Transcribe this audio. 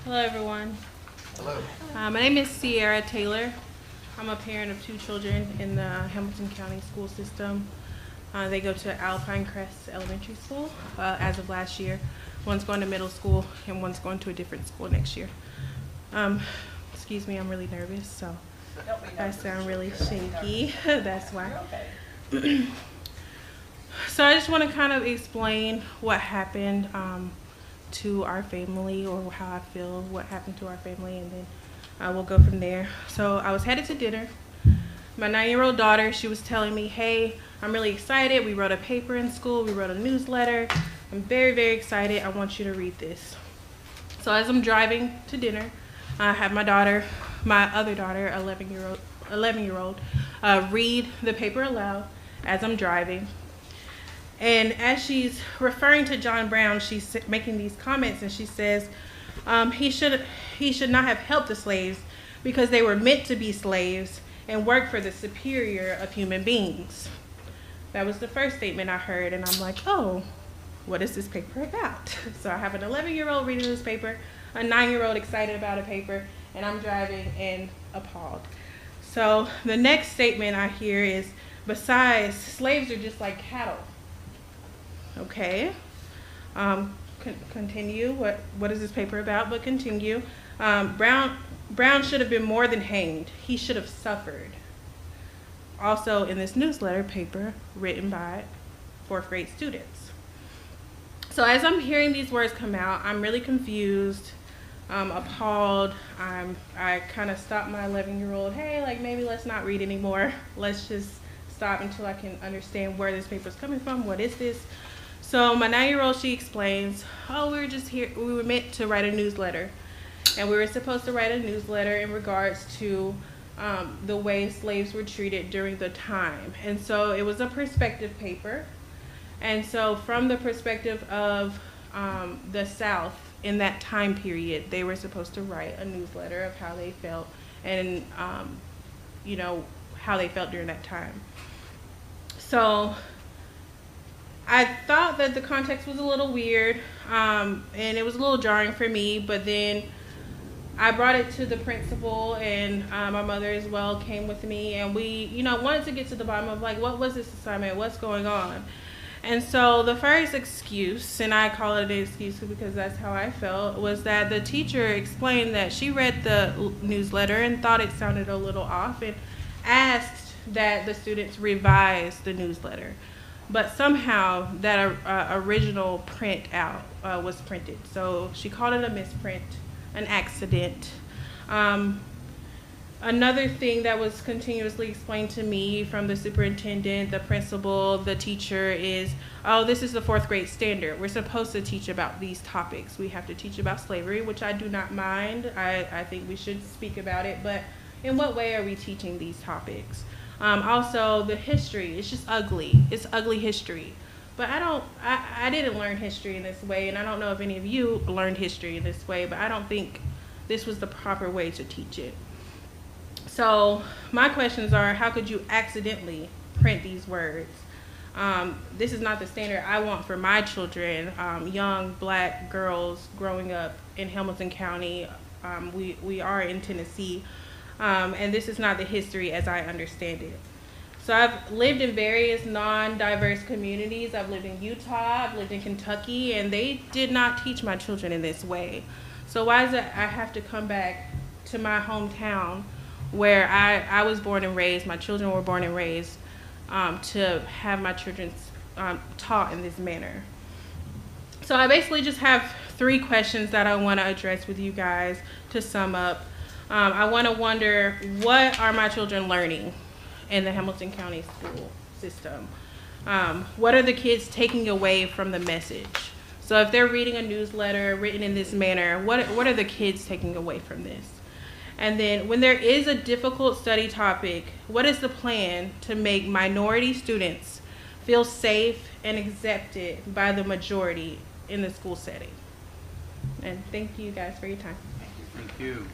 Hello, everyone. Hello. My name is Sierra Taylor. I'm a parent of 2 children in the Hamilton County school system. They go to Alpine Crest Elementary School as of last year. One's going to middle school and one's going to a different school next year. Excuse me, I'm really nervous, so if I sound really shaky, that's why. So I just want to kind of explain what happened to our family, or how I feel what happened to our family, and then we'll go from there. So I was headed to dinner. My 9-year-old daughter, she was telling me, hey, I'm really excited. We wrote a paper in school. We wrote a newsletter. I'm very, very excited. I want you to read this. So as I'm driving to dinner, I have my daughter, my other daughter, 11-year-old, read the paper aloud as I'm driving. And as she's referring to John Brown, she's making these comments, and she says, he should not have helped the slaves because they were meant to be slaves and work for the superior of human beings. That was the first statement I heard, and I'm like, oh, what is this paper about? So I have an 11-year-old reading this paper, a 9-year-old excited about a paper, and I'm driving and appalled. So the next statement I hear is, besides, slaves are just like cattle. Okay, continue. What is this paper about? But continue. Brown should have been more than hanged. He should have suffered. Also in this newsletter paper written by 4th grade students. So as I'm hearing these words come out, I'm really confused, appalled. I kind of stopped my 11-year-old. Hey, like, maybe let's not read anymore. Let's just stop until I can understand where this paper is coming from. What is this? So my 9-year-old, she explains, oh, we were meant to write a newsletter. And we were supposed to write a newsletter in regards to the way slaves were treated during the time. And so it was a perspective paper. And so from the perspective of the South in that time period, they were supposed to write a newsletter of how they felt and, how they felt during that time. So I thought that the context was a little weird, and it was a little jarring for me, but then I brought it to the principal, and my mother as well came with me, and we, wanted to get to the bottom of, like, what was this assignment, what's going on? And so the first excuse, and I call it an excuse because that's how I felt, was that the teacher explained that she read the newsletter and thought it sounded a little off and asked that the students revise the newsletter. But somehow that original print out was printed. So she called it a misprint, an accident. Another thing that was continuously explained to me from the superintendent, the principal, the teacher is, oh, this is the 4th grade standard. We're supposed to teach about these topics. We have to teach about slavery, which I do not mind. I think we should speak about it, but in what way are we teaching these topics? Also, the history, it's just ugly. It's ugly history. But I didn't learn history in this way, and I don't know if any of you learned history in this way, but I don't think this was the proper way to teach it. So my questions are, how could you accidentally print these words? This is not the standard I want for my children, young Black girls growing up in Hamilton County. We are in Tennessee. And this is not the history as I understand it. So I've lived in various non-diverse communities. I've lived in Utah, I've lived in Kentucky, and they did not teach my children in this way. So why is it I have to come back to my hometown where I was born and raised, my children were born and raised, to have my children taught in this manner? So I basically just have 3 questions that I want to address with you guys to sum up. I want to wonder, what are my children learning in the Hamilton County school system? What are the kids taking away from the message? So if they're reading a newsletter written in this manner, what are the kids taking away from this? And then when there is a difficult study topic, what is the plan to make minority students feel safe and accepted by the majority in the school setting? And thank you guys for your time. Thank you.